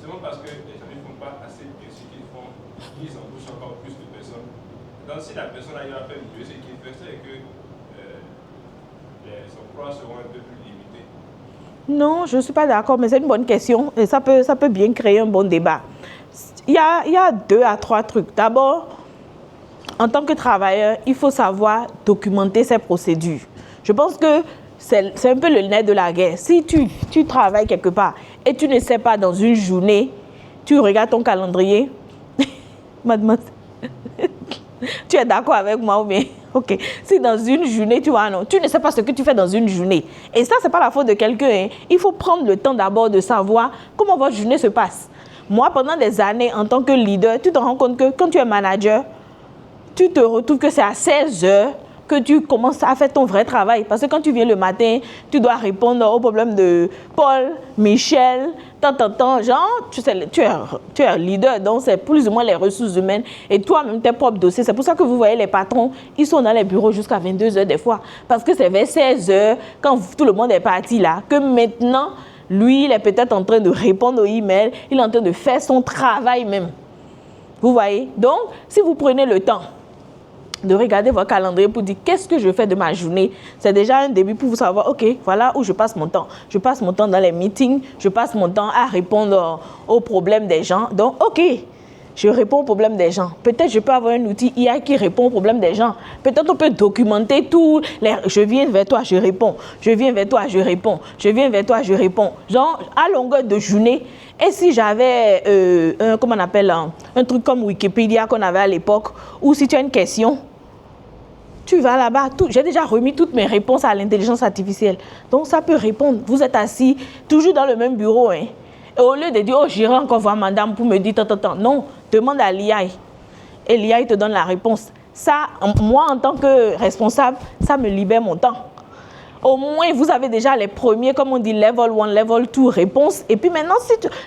justement parce que les gens ne font pas assez de ce qu'ils font, ils embauchent encore plus de personnes. Donc si la personne arrive à faire mieux ce qu'il fait, c'est que les emplois seront un peu plus limités. Non, je ne suis pas d'accord, mais c'est une bonne question et ça peut bien créer un bon débat. Il y a 2 à 3 trucs. D'abord, en tant que travailleur, il faut savoir documenter ses procédures. Je pense que c'est un peu le nerf de la guerre. Si tu travailles quelque part et tu ne sais pas dans une journée, tu regardes ton calendrier, mademoiselle, tu es d'accord avec moi ou bien? Ok. Si dans une journée, tu ne sais pas ce que tu fais dans une journée. Et ça, ce n'est pas la faute de quelqu'un. Hein. Il faut prendre le temps d'abord de savoir comment votre journée se passe. Moi, pendant des années, en tant que leader, tu te rends compte que quand tu es manager, tu te retrouves que c'est à 16 heures que tu commences à faire ton vrai travail. Parce que quand tu viens le matin, tu dois répondre aux problèmes de Paul, Michel, genre, tu es leader, donc c'est plus ou moins les ressources humaines et toi-même tes propres dossiers. C'est pour ça que vous voyez les patrons, ils sont dans les bureaux jusqu'à 22 heures des fois. Parce que c'est vers 16 heures, quand tout le monde est parti là, que maintenant, lui, il est peut-être en train de répondre aux emails, il est en train de faire son travail même. Vous voyez? Donc, si vous prenez le temps de regarder votre calendrier pour dire qu'est-ce que je fais de ma journée, c'est déjà un début pour vous savoir, ok, voilà où je passe mon temps. Je passe mon temps dans les meetings, je passe mon temps à répondre aux problèmes des gens. Donc, ok, je réponds aux problèmes des gens. Peut-être je peux avoir un outil IA qui répond aux problèmes des gens. Peut-être on peut documenter tout. Je viens vers toi, je réponds. Je viens vers toi, je réponds. Je viens vers toi, je réponds. Genre, à longueur de journée. Et si j'avais, comment on appelle, un truc comme Wikipédia qu'on avait à l'époque, ou si tu as une question, tu vas là-bas, j'ai déjà remis toutes mes réponses à l'intelligence artificielle. Donc, ça peut répondre. Vous êtes assis, toujours dans le même bureau. Hein. Et au lieu de dire, oh, j'irai encore voir madame pour me dire, non, demande à l'IA. Et l'IA te donne la réponse. Ça, moi, en tant que responsable, ça me libère mon temps. Au moins, vous avez déjà les premiers, comme on dit, level 1, level 2 réponses. Et puis maintenant,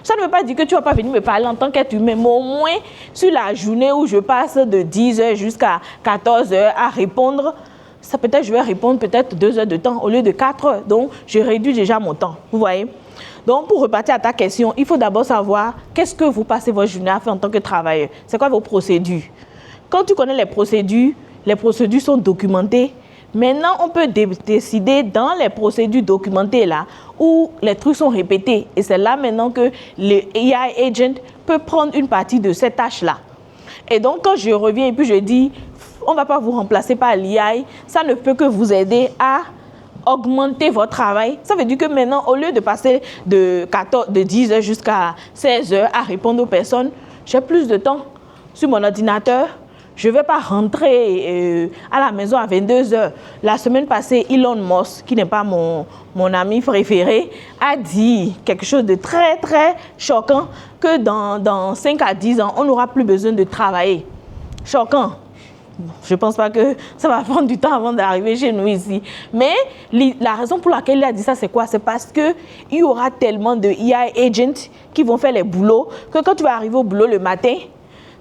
ça ne veut pas dire que tu ne vas pas venir me parler en tant qu'être humain, mais au moins, sur la journée où je passe de 10 heures jusqu'à 14 heures à répondre, ça peut-être, je vais répondre peut-être 2 heures de temps au lieu de 4 heures. Donc, je réduis déjà mon temps. Vous voyez? Donc, pour repartir à ta question, il faut d'abord savoir qu'est-ce que vous passez votre journée à faire en tant que travailleur. C'est quoi vos procédures? Quand tu connais les procédures sont documentées. Maintenant, on peut décider dans les procédures documentées là, où les trucs sont répétés. Et c'est là maintenant que le AI agent peut prendre une partie de ces tâches-là. Et donc, quand je reviens et puis je dis, on ne va pas vous remplacer par l'IA, ça ne peut que vous aider à augmenter votre travail. Ça veut dire que maintenant, au lieu de passer de 10 heures jusqu'à 16 heures à répondre aux personnes, j'ai plus de temps sur mon ordinateur. Je ne vais pas rentrer à la maison à 22 heures. La semaine passée, Elon Musk, qui n'est pas mon ami préféré, a dit quelque chose de très, très choquant, que dans 5 à 10 ans, on n'aura plus besoin de travailler. Choquant. Je ne pense pas que ça va prendre du temps avant d'arriver chez nous ici. Mais la raison pour laquelle il a dit ça, c'est quoi? C'est parce qu'il y aura tellement de AI agents qui vont faire les boulots que quand tu vas arriver au boulot le matin,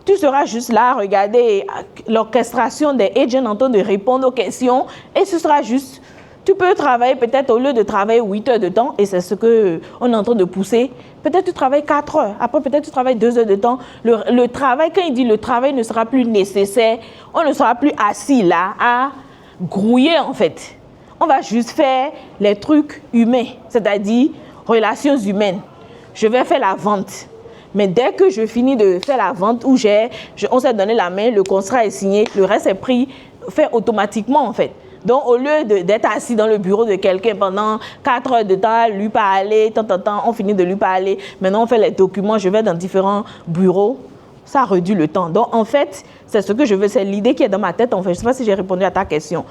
tu seras juste là à regarder l'orchestration des agents en train de répondre aux questions et ce sera juste, tu peux travailler peut-être au lieu de travailler 8 heures de temps et c'est ce qu'on est en train de pousser, peut-être tu travailles 4 heures, après peut-être tu travailles 2 heures de temps. Le travail, quand il dit le travail ne sera plus nécessaire, on ne sera plus assis là à grouiller en fait. On va juste faire les trucs humains, c'est-à-dire relations humaines. Je vais faire la vente. Mais dès que je finis de faire la vente où on s'est donné la main, le contrat est signé, le reste est pris, fait automatiquement en fait. Donc au lieu d'être assis dans le bureau de quelqu'un pendant 4 heures de temps, lui parler, on finit de lui parler, maintenant on fait les documents, je vais dans différents bureaux, ça réduit le temps. Donc en fait, c'est ce que je veux, c'est l'idée qui est dans ma tête en fait. Je ne sais pas si j'ai répondu à ta question.